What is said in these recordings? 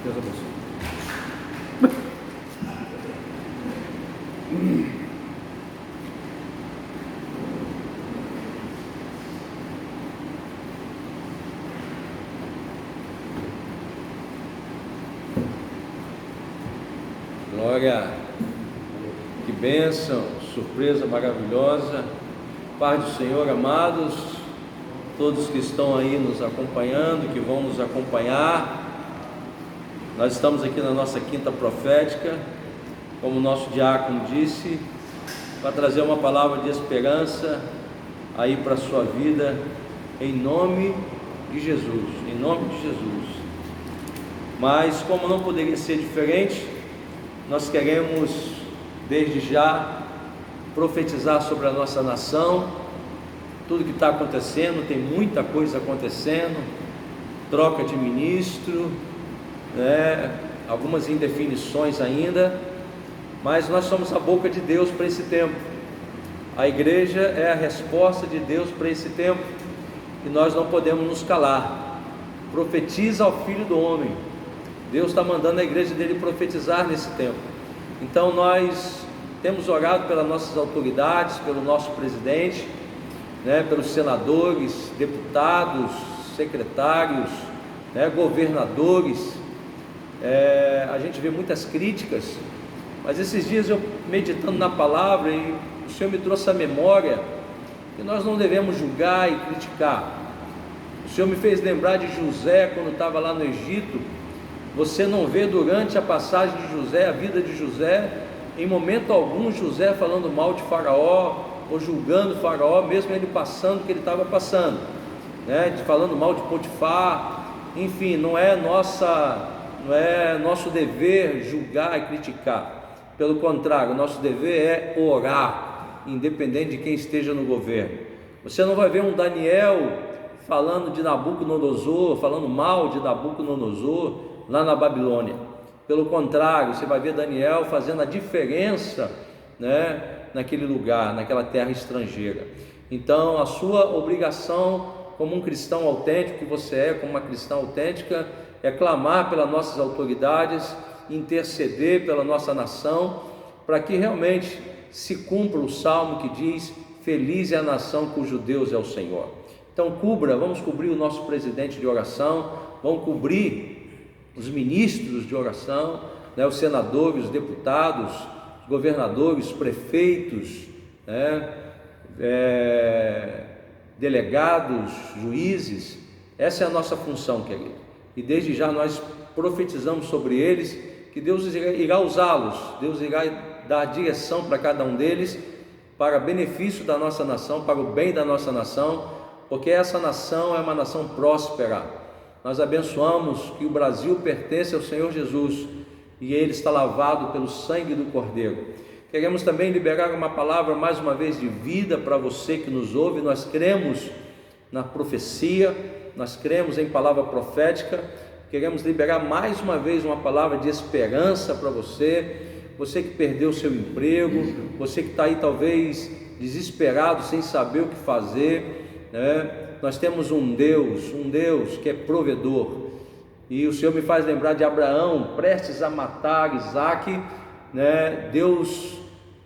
Deus abençoe. Glória, que bênção, surpresa maravilhosa. Paz do Senhor, amados, todos que estão aí nos acompanhando, que vão nos acompanhar. Nós estamos aqui na nossa quinta profética, como o nosso diácono disse, para trazer uma palavra de esperança aí para a sua vida, em nome de Jesus, em nome de Jesus. Mas como não poderia ser diferente, nós queremos desde já profetizar sobre a nossa nação, tudo que está acontecendo. Tem muita coisa acontecendo, troca de ministro, algumas indefinições ainda, mas nós somos a boca de Deus para esse tempo. A igreja é a resposta de Deus para esse tempo, e nós não podemos nos calar. Profetiza ao Filho do Homem. Deus está mandando a igreja dele profetizar nesse tempo. Então nós temos orado pelas nossas autoridades, pelo nosso presidente, pelos senadores, deputados, secretários, governadores. A gente vê muitas críticas, mas esses dias eu meditando na palavra, e o Senhor me trouxe à memória que nós não devemos julgar e criticar. O Senhor me fez lembrar de José quando estava lá no Egito. Você não vê durante a passagem de José, a vida de José, em momento algum José falando mal de Faraó ou julgando Faraó, mesmo ele passando o que ele estava passando, falando mal de Potifar. Enfim, não é nosso dever julgar e criticar. Pelo contrário, nosso dever é orar, independente de quem esteja no governo. Você não vai ver um Daniel falando de Nabucodonosor, falando mal de Nabucodonosor lá na Babilônia. Pelo contrário, você vai ver Daniel fazendo a diferença, naquele lugar, naquela terra estrangeira. Então a sua obrigação como um cristão autêntico que você é, como uma cristã autêntica, é clamar pelas nossas autoridades, interceder pela nossa nação, para que realmente se cumpra o salmo que diz: feliz é a nação cujo Deus é o Senhor. Então vamos cobrir o nosso presidente de oração, vamos cobrir os ministros de oração, os senadores, os deputados, os governadores, os prefeitos, delegados, juízes. Essa é a nossa função, querido, e desde já nós profetizamos sobre eles, que Deus irá usá-los, Deus irá dar direção para cada um deles, para benefício da nossa nação, para o bem da nossa nação, porque essa nação é uma nação próspera. Nós abençoamos que o Brasil pertence ao Senhor Jesus, e ele está lavado pelo sangue do Cordeiro. Queremos também liberar uma palavra mais uma vez de vida para você que nos ouve. Nós cremos na profecia, nós cremos em palavra profética. Queremos liberar mais uma vez uma palavra de esperança para você que perdeu o seu emprego, você que está aí talvez desesperado, sem saber o que fazer, Nós temos um Deus que é provedor, e o Senhor me faz lembrar de Abraão, prestes a matar Isaque, Deus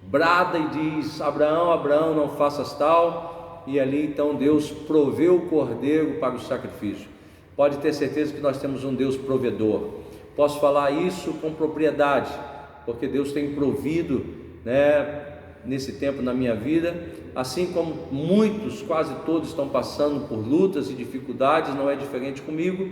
brada e diz: Abraão, Abraão, não faças tal, e ali então Deus proveu o cordeiro para o sacrifício. Pode ter certeza que nós temos um Deus provedor. Posso falar isso com propriedade, porque Deus tem provido, nesse tempo na minha vida, assim como muitos, quase todos estão passando por lutas e dificuldades. Não é diferente comigo,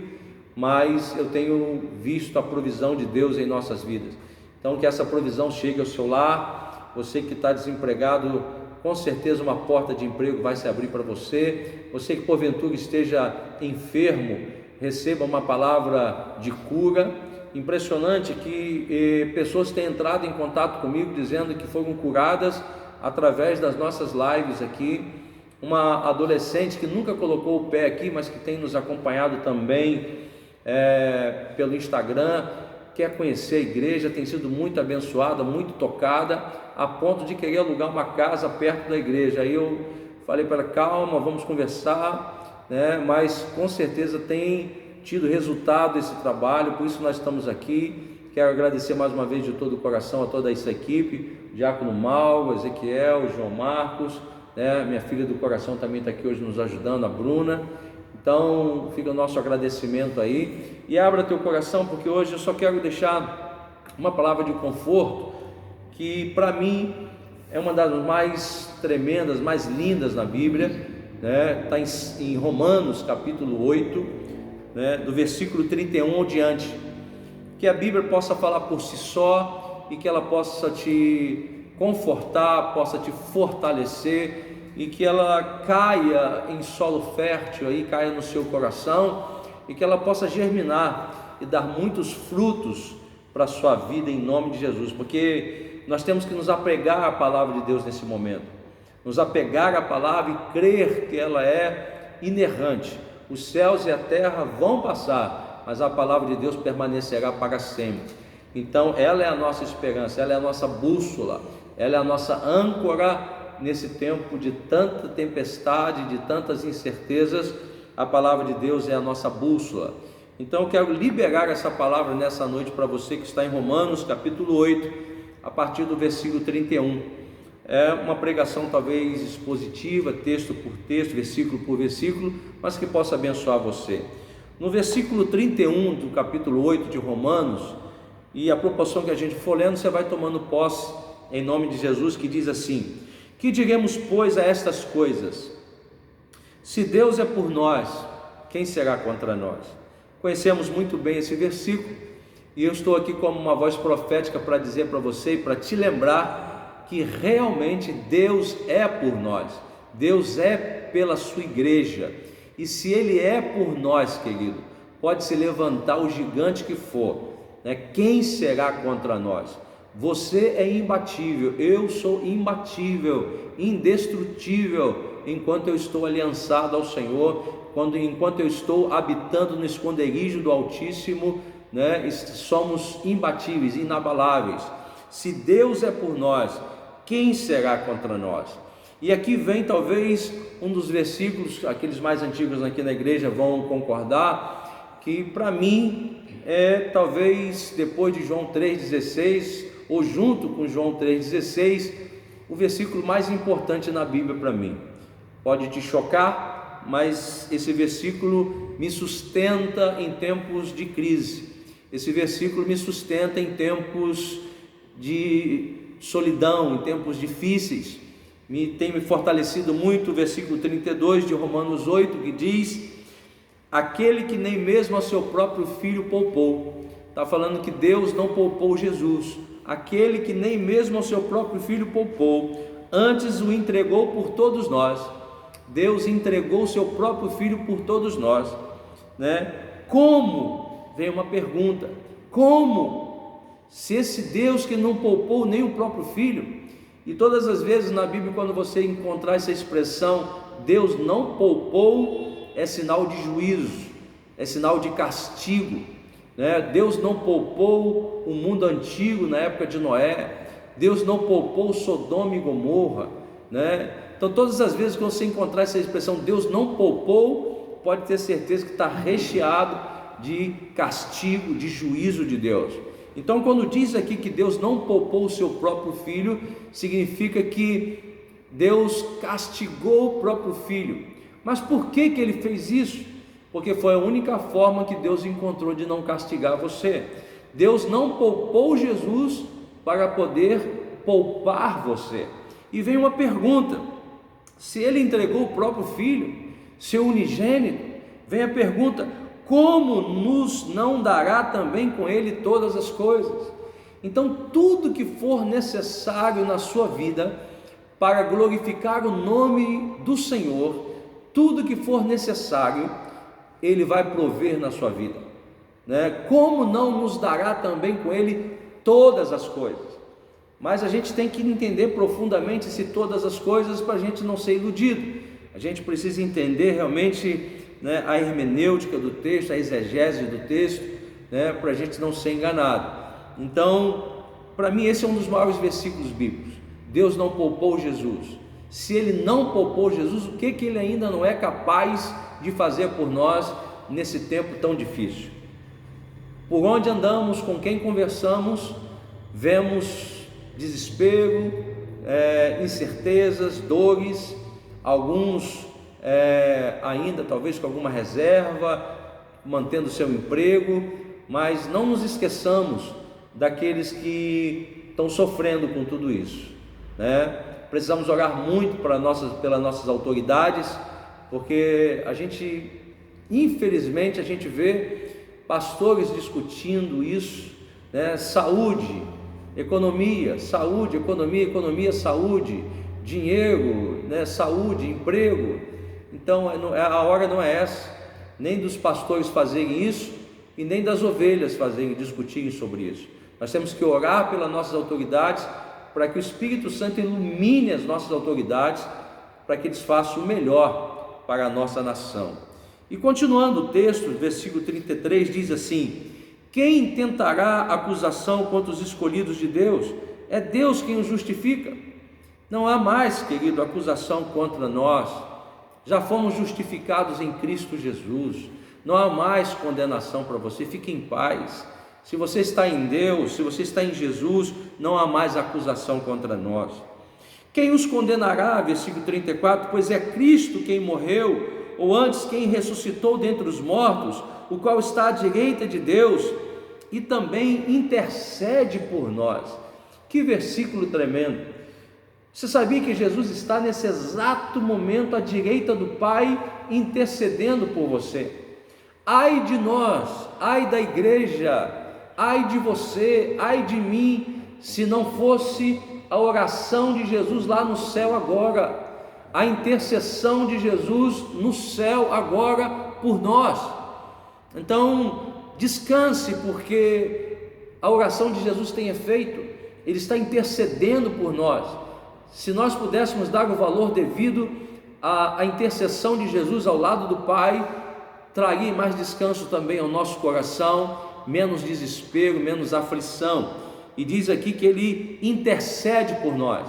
mas eu tenho visto a provisão de Deus em nossas vidas. Então que essa provisão chegue ao seu lar. Você que está desempregado, com certeza uma porta de emprego vai se abrir para você. Você que porventura esteja enfermo, receba uma palavra de cura. Impressionante que pessoas têm entrado em contato comigo dizendo que foram curadas através das nossas lives aqui. Uma adolescente que nunca colocou o pé aqui, mas que tem nos acompanhado também pelo Instagram, quer conhecer a igreja, tem sido muito abençoada, muito tocada, a ponto de querer alugar uma casa perto da igreja. Aí eu falei para ela: calma, vamos conversar, mas com certeza tem tido resultado desse trabalho, por isso nós estamos aqui. Quero agradecer mais uma vez de todo o coração a toda essa equipe, o Diácono Mauro, Ezequiel, João Marcos, minha filha do coração também está aqui hoje nos ajudando, a Bruna. Então fica o nosso agradecimento aí, e abra teu coração, porque hoje eu só quero deixar uma palavra de conforto, que para mim é uma das mais tremendas, mais lindas na Bíblia, está em Romanos capítulo 8, do versículo 31 ao diante. Que a Bíblia possa falar por si só e que ela possa te confortar, possa te fortalecer, e que ela caia em solo fértil aí, caia no seu coração, e que ela possa germinar e dar muitos frutos para a sua vida em nome de Jesus, porque nós temos que nos apegar à palavra de Deus nesse momento, nos apegar à palavra e crer que ela é inerrante. Os céus e a terra vão passar, mas a palavra de Deus permanecerá para sempre. Então ela é a nossa esperança, ela é a nossa bússola, ela é a nossa âncora nesse tempo de tanta tempestade, de tantas incertezas. A palavra de Deus é a nossa bússola. Então eu quero liberar essa palavra nessa noite para você que está em Romanos capítulo 8, a partir do versículo 31. É uma pregação talvez expositiva, texto por texto, versículo por versículo, mas que possa abençoar você. No versículo 31 do capítulo 8 de Romanos, e a proporção que a gente for lendo, você vai tomando posse em nome de Jesus, que diz assim: que diremos, pois, a estas coisas? Se Deus é por nós, quem será contra nós? Conhecemos muito bem esse versículo, e eu estou aqui como uma voz profética para dizer para você e para te lembrar que realmente Deus é por nós, Deus é pela sua igreja. E se Ele é por nós, querido, pode se levantar o gigante que for, quem será contra nós? Você é imbatível, eu sou imbatível, indestrutível, enquanto eu estou aliançado ao Senhor, enquanto eu estou habitando no esconderijo do Altíssimo, somos imbatíveis, inabaláveis. Se Deus é por nós, quem será contra nós? E aqui vem talvez um dos versículos, aqueles mais antigos aqui na igreja vão concordar, que para mim é talvez depois de João 3,16, ou junto com João 3,16, o versículo mais importante na Bíblia para mim. Pode te chocar, mas esse versículo me sustenta em tempos de crise, esse versículo me sustenta em tempos de solidão, em tempos difíceis. Tem me fortalecido muito o versículo 32 de Romanos 8, que diz: aquele que nem mesmo a seu próprio filho poupou. Está falando que Deus não poupou Jesus, aquele que nem mesmo ao seu próprio filho poupou, antes o entregou por todos nós. Deus entregou o seu próprio filho por todos nós, Como? Vem uma pergunta: como? Se esse Deus que não poupou nem o próprio filho. E todas as vezes na Bíblia, quando você encontrar essa expressão, Deus não poupou, é sinal de juízo, é sinal de castigo, Deus não poupou o mundo antigo na época de Noé, Deus não poupou Sodoma e Gomorra, Então todas as vezes que você encontrar essa expressão, Deus não poupou, pode ter certeza que está recheado de castigo, de juízo de Deus. Então quando diz aqui que Deus não poupou o seu próprio filho, significa que Deus castigou o próprio filho. Mas por que ele fez isso? Porque foi a única forma que Deus encontrou de não castigar você. Deus não poupou Jesus para poder poupar você. E vem uma pergunta: se Ele entregou o próprio filho, seu unigênito, vem a pergunta: como nos não dará também com Ele todas as coisas? Então tudo que for necessário na sua vida para glorificar o nome do Senhor, tudo que for necessário, Ele vai prover na sua vida, Como não nos dará também com Ele todas as coisas? Mas a gente tem que entender profundamente esse todas as coisas para a gente não ser iludido. A gente precisa entender realmente a hermenêutica do texto, a exegese do texto, para a gente não ser enganado. Então, para mim esse é um dos maiores versículos bíblicos. Deus não poupou Jesus. Se Ele não poupou Jesus, o que Ele ainda não é capaz de fazer por nós nesse tempo tão difícil. Por onde andamos, com quem conversamos, vemos desespero, incertezas, dores, alguns ainda talvez com alguma reserva, mantendo seu emprego, mas não nos esqueçamos daqueles que estão sofrendo com tudo isso, né? Precisamos orar muito pelas nossas autoridades, porque infelizmente a gente vê pastores discutindo isso, né? Saúde, economia, saúde, dinheiro, né? Saúde, emprego. Então a hora não é essa, nem dos pastores fazerem isso e nem das ovelhas discutirem sobre isso. Nós temos que orar pelas nossas autoridades, para que o Espírito Santo ilumine as nossas autoridades, para que eles façam o melhor para a nossa nação. E continuando o texto, versículo 33 diz assim: quem intentará acusação contra os escolhidos de Deus? É Deus quem os justifica. Não há mais, querido, acusação contra nós. Já fomos justificados em Cristo Jesus. Não há mais condenação para você. Fique em paz. Se você está em Deus, se você está em Jesus, não há mais acusação contra nós. Quem os condenará? Versículo 34, pois é Cristo quem morreu, ou antes quem ressuscitou dentre os mortos, o qual está à direita de Deus e também intercede por nós. Que versículo tremendo! Você sabia que Jesus está nesse exato momento à direita do Pai, intercedendo por você? Ai de nós, ai da igreja, ai de você, ai de mim, se não fosse a oração de Jesus lá no céu agora, a intercessão de Jesus no céu agora por nós. Então descanse, porque a oração de Jesus tem efeito, Ele está intercedendo por nós. Se nós pudéssemos dar o valor devido à intercessão de Jesus ao lado do Pai, traria mais descanso também ao nosso coração, menos desespero, menos aflição. E diz aqui que Ele intercede por nós.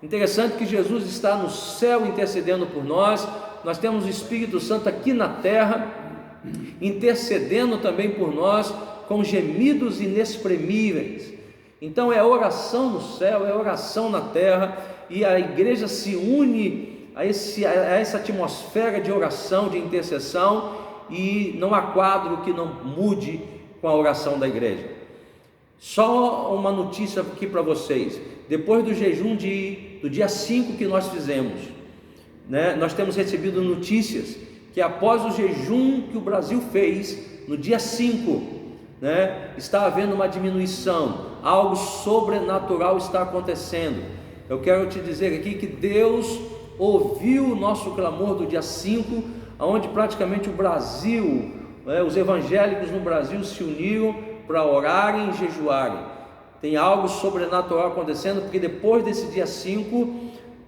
Interessante que Jesus está no céu intercedendo por nós. Nós temos o Espírito Santo aqui na terra, intercedendo também por nós, com gemidos inexprimíveis. Então é oração no céu, é oração na terra, e a igreja se une a essa atmosfera de oração, de intercessão, e não há quadro que não mude com a oração da igreja. Só uma notícia aqui para vocês: depois do jejum do dia 5 que nós fizemos, né, nós temos recebido notícias que após o jejum que o Brasil fez, no dia 5, né, está havendo uma diminuição, algo sobrenatural está acontecendo. Eu quero te dizer aqui que Deus ouviu o nosso clamor do dia 5, onde praticamente o Brasil, os evangélicos no Brasil se uniram para orarem e jejuarem. Tem algo sobrenatural acontecendo, porque depois desse dia 5,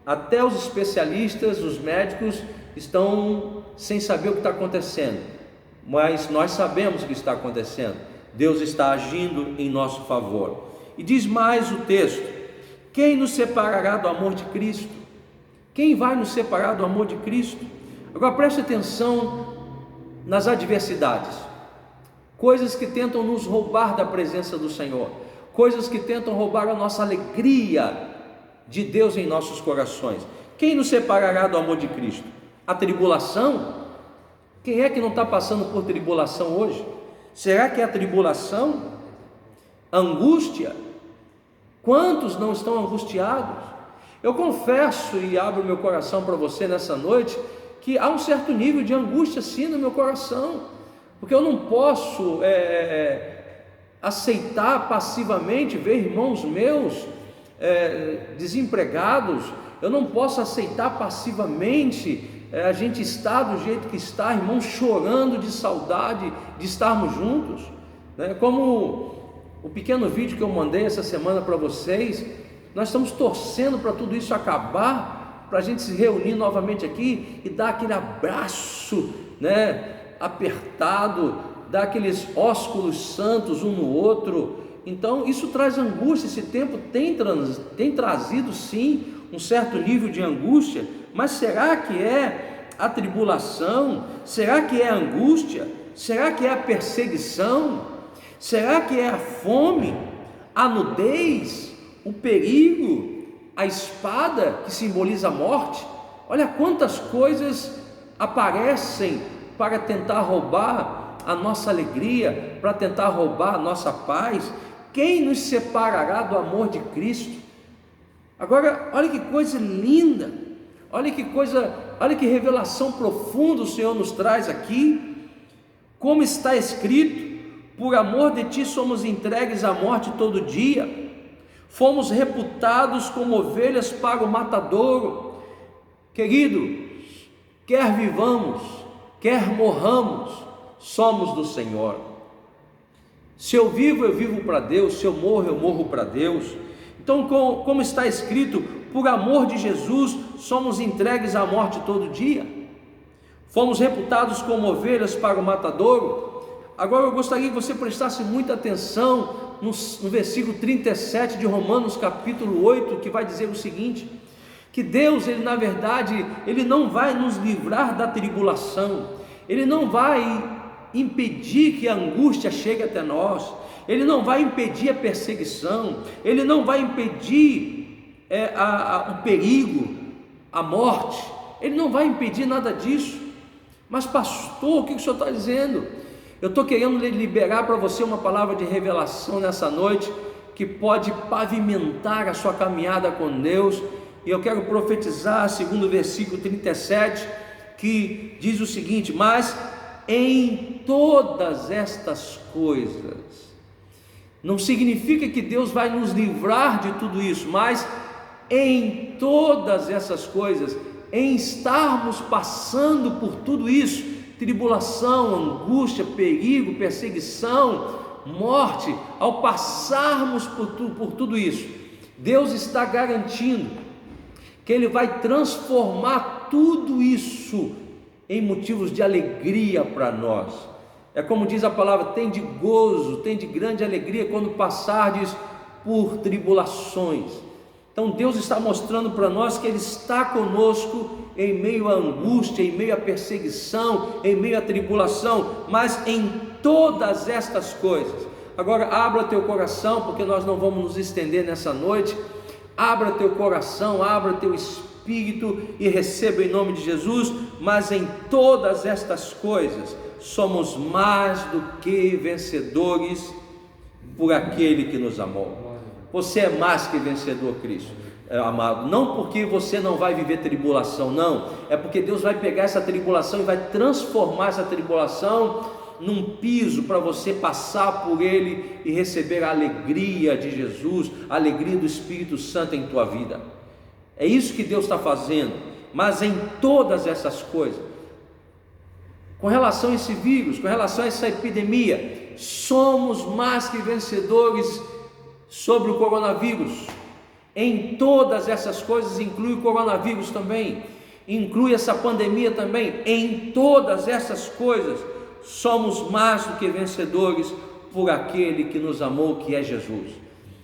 até os especialistas, os médicos, estão sem saber o que está acontecendo, mas nós sabemos o que está acontecendo. Deus está agindo em nosso favor. E diz mais o texto: quem nos separará do amor de Cristo? Quem vai nos separar do amor de Cristo? Agora preste atenção nas adversidades, coisas que tentam nos roubar da presença do Senhor, coisas que tentam roubar a nossa alegria de Deus em nossos corações. Quem nos separará do amor de Cristo? A tribulação? Quem é que não está passando por tribulação hoje? Será que é a tribulação? Angústia? Quantos não estão angustiados? Eu confesso e abro meu coração para você nessa noite, que há um certo nível de angústia sim no meu coração, porque eu não posso aceitar passivamente ver irmãos meus desempregados. Eu não posso aceitar passivamente a gente estar do jeito que está, irmãos chorando de saudade de estarmos juntos, né? Como o pequeno vídeo que eu mandei essa semana para vocês, nós estamos torcendo para tudo isso acabar, para a gente se reunir novamente aqui e dar aquele abraço, né, apertado, dar aqueles ósculos santos um no outro. Então isso traz angústia. Esse tempo tem trazido sim um certo nível de angústia, mas será que é a tribulação? Será que é a angústia? Será que é a perseguição? Será que é a fome, a nudez, o perigo, a espada que simboliza a morte? Olha quantas coisas aparecem para tentar roubar a nossa alegria, para tentar roubar a nossa paz. Quem nos separará do amor de Cristo? Agora, olha que coisa linda, olha que revelação profunda o Senhor nos traz aqui. Como está escrito: por amor de ti somos entregues à morte todo dia, fomos reputados como ovelhas para o matadouro. Querido, quer vivamos, quer morramos, somos do Senhor. Se eu vivo para Deus, se eu morro para Deus. Então, como está escrito, por amor de Jesus somos entregues à morte todo dia, fomos reputados como ovelhas para o matadouro. Agora eu gostaria que você prestasse muita atenção no versículo 37 de Romanos capítulo 8, que vai dizer o seguinte: que Deus, na verdade, Ele não vai nos livrar da tribulação, Ele não vai impedir que a angústia chegue até nós, Ele não vai impedir a perseguição, Ele não vai impedir o perigo, a morte, Ele não vai impedir nada disso. Mas pastor, o que o senhor está dizendo? Eu estou querendo liberar para você uma palavra de revelação nessa noite, que pode pavimentar a sua caminhada com Deus. E eu quero profetizar segundo o versículo 37, que diz o seguinte: mas em todas estas coisas, não significa que Deus vai nos livrar de tudo isso, mas em todas essas coisas, em estarmos passando por tudo isso, tribulação, angústia, perigo, perseguição, morte, ao passarmos por tudo isso, Deus está garantindo que Ele vai transformar tudo isso em motivos de alegria para nós. É como diz a palavra: tem de gozo, tem de grande alegria quando passardes por tribulações. Então Deus está mostrando para nós que Ele está conosco em meio à angústia, em meio à perseguição, em meio à tribulação, mas em todas estas coisas. Agora abra teu coração, porque nós não vamos nos estender nessa noite. Abra teu coração, abra teu espírito e receba em nome de Jesus. Mas em todas estas coisas somos mais do que vencedores por aquele que nos amou. Você é mais que vencedor, Cristo, amado. Não porque você não vai viver tribulação, não. É porque Deus vai pegar essa tribulação e vai transformar essa tribulação num piso para você passar por ele e receber a alegria de Jesus, a alegria do Espírito Santo em tua vida. É isso que Deus está fazendo. Mas em todas essas coisas, com relação a esse vírus, com relação a essa epidemia, somos mais que vencedores sobre o coronavírus. Em todas essas coisas, inclui o coronavírus também, inclui essa pandemia também. Em todas essas coisas somos mais do que vencedores por aquele que nos amou, que é Jesus.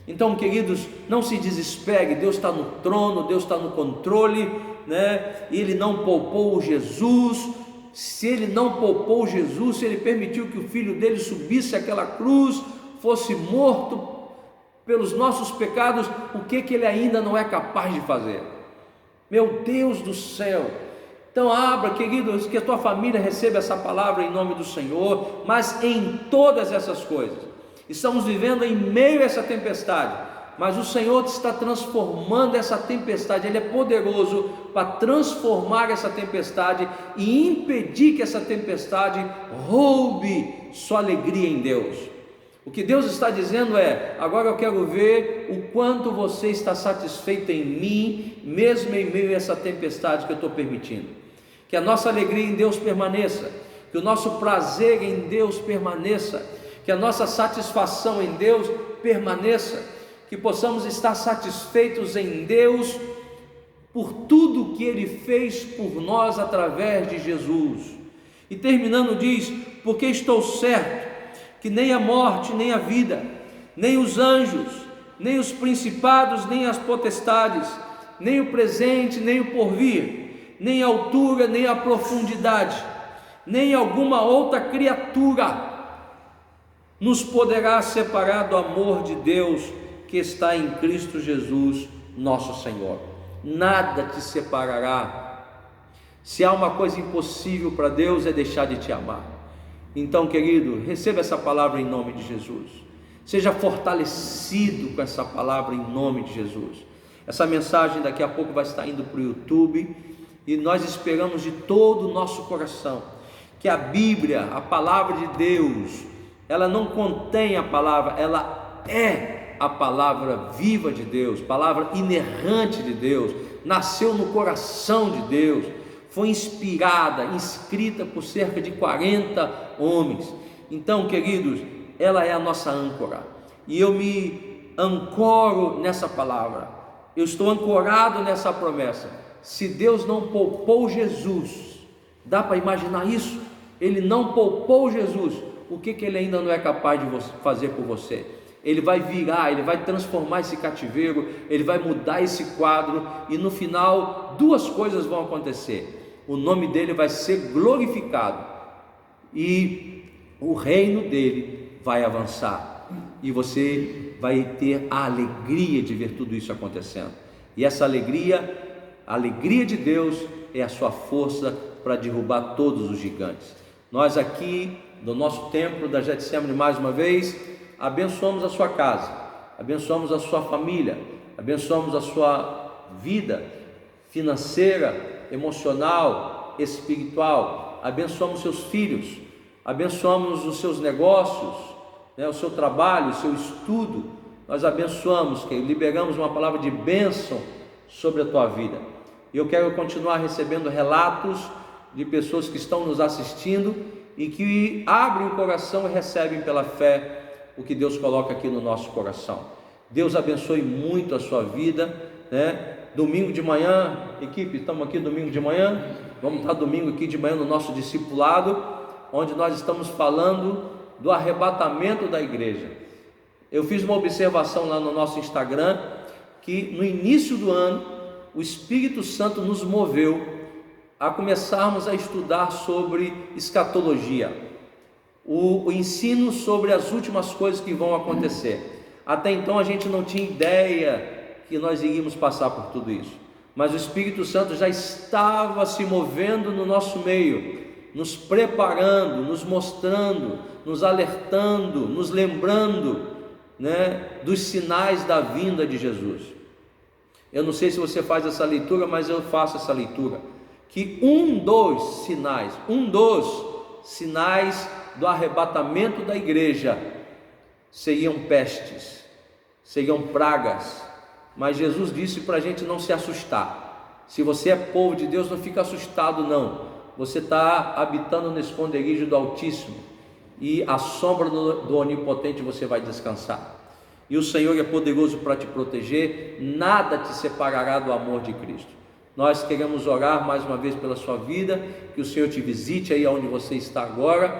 Então, queridos, não se desespere. Deus está no trono, Deus está no controle, né? Ele não poupou Jesus. Se Ele não poupou Jesus, se Ele permitiu que o Filho dele subisse aquela cruz, fosse morto pelos nossos pecados, o que Ele ainda não é capaz de fazer? Meu Deus do céu! Então abra, queridos, que a tua família receba essa palavra em nome do Senhor. Mas em todas essas coisas, estamos vivendo em meio a essa tempestade, mas o Senhor está transformando essa tempestade. Ele é poderoso para transformar essa tempestade e impedir que essa tempestade roube sua alegria em Deus. O que Deus está dizendo é: agora eu quero ver o quanto você está satisfeito em mim, mesmo em meio a essa tempestade que eu estou permitindo. Que a nossa alegria em Deus permaneça, que o nosso prazer em Deus permaneça, que a nossa satisfação em Deus permaneça, que possamos estar satisfeitos em Deus por tudo que Ele fez por nós através de Jesus. E terminando diz: porque estou certo que nem a morte, nem a vida, nem os anjos, nem os principados, nem as potestades, nem o presente, nem o porvir, nem a altura, nem a profundidade, nem alguma outra criatura nos poderá separar do amor de Deus que está em Cristo Jesus, nosso Senhor. Nada te separará. Se há uma coisa impossível para Deus, é deixar de te amar. Então, querido, receba essa palavra em nome de Jesus. Seja fortalecido com essa palavra em nome de Jesus. Essa mensagem daqui a pouco vai estar indo para o YouTube, e nós esperamos de todo o nosso coração que a Bíblia, a palavra de Deus, ela não contém a palavra, ela é a palavra viva de Deus, palavra inerrante de Deus, nasceu no coração de Deus, foi inspirada, escrita por cerca de 40 homens. Então, queridos, ela é a nossa âncora, e eu me ancoro nessa palavra, eu estou ancorado nessa promessa. Se Deus não poupou Jesus, dá para imaginar isso? Ele não poupou Jesus, o que Ele ainda não é capaz de fazer por você? Ele vai virar, Ele vai transformar esse cativeiro, Ele vai mudar esse quadro, e no final duas coisas vão acontecer: o nome dEle vai ser glorificado, e o reino dEle vai avançar, e você vai ter a alegria de ver tudo isso acontecendo. E essa alegria, a alegria de Deus, é a sua força para derrubar todos os gigantes. Nós aqui no nosso templo da Getsemane, mais uma vez, abençoamos a sua casa, abençoamos a sua família, abençoamos a sua vida financeira, emocional, espiritual, abençoamos seus filhos, abençoamos os seus negócios, o seu trabalho, o seu estudo. Nós abençoamos, que liberamos uma palavra de bênção sobre a tua vida. E eu quero continuar recebendo relatos de pessoas que estão nos assistindo e que abrem o coração e recebem pela fé o que Deus coloca aqui no nosso coração. Deus abençoe muito a sua vida, Domingo de manhã, equipe, estamos aqui domingo de manhã, vamos estar domingo aqui de manhã no nosso discipulado, onde nós estamos falando do arrebatamento da igreja. Eu fiz uma observação lá no nosso Instagram, que no início do ano, o Espírito Santo nos moveu a começarmos a estudar sobre escatologia, o ensino sobre as últimas coisas que vão acontecer. Até então a gente não tinha ideia que nós iríamos passar por tudo isso, mas o Espírito Santo já estava se movendo no nosso meio, nos preparando, nos mostrando, nos alertando, nos lembrando, dos sinais da vinda de Jesus. Eu não sei se você faz essa leitura, mas eu faço essa leitura, que um dos sinais do arrebatamento da igreja seriam pestes, seriam pragas. Mas Jesus disse para a gente não se assustar. Se você é povo de Deus, não fica assustado não. Você está habitando no esconderijo do Altíssimo, e à sombra do Onipotente você vai descansar. E o Senhor é poderoso para te proteger, nada te separará do amor de Cristo. Nós queremos orar mais uma vez pela sua vida, que o Senhor te visite aí onde você está agora,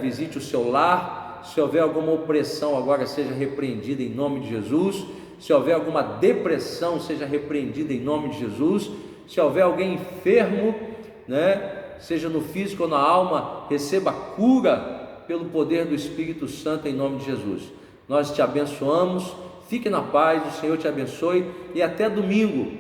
visite o seu lar. Se houver alguma opressão agora, seja repreendida em nome de Jesus. Se houver alguma depressão, seja repreendida em nome de Jesus. Se houver alguém enfermo, seja no físico ou na alma, receba cura pelo poder do Espírito Santo em nome de Jesus. Nós te abençoamos, fique na paz, o Senhor te abençoe, e até domingo,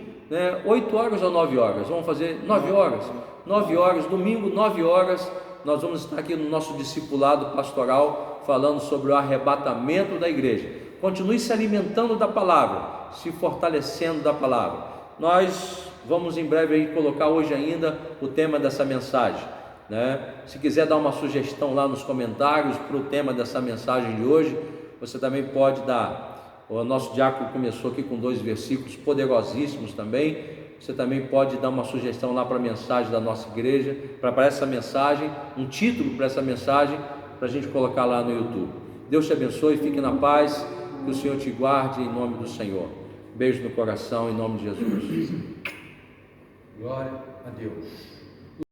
8 horas ou 9 horas? Vamos fazer 9 horas? 9 horas, domingo, 9 horas, nós vamos estar aqui no nosso discipulado pastoral, falando sobre o arrebatamento da igreja. Continue se alimentando da palavra, se fortalecendo da palavra. Nós vamos em breve aí colocar hoje ainda o tema dessa mensagem, Se quiser dar uma sugestão lá nos comentários para o tema dessa mensagem de hoje, você também pode dar. O nosso diácono começou aqui com 2 versículos poderosíssimos também. Você também pode dar uma sugestão lá para a mensagem da nossa igreja, para essa mensagem, um título para essa mensagem, para a gente colocar lá no YouTube. Deus te abençoe, fique na paz, que o Senhor te guarde em nome do Senhor. Beijo no coração em nome de Jesus. Glória a Deus.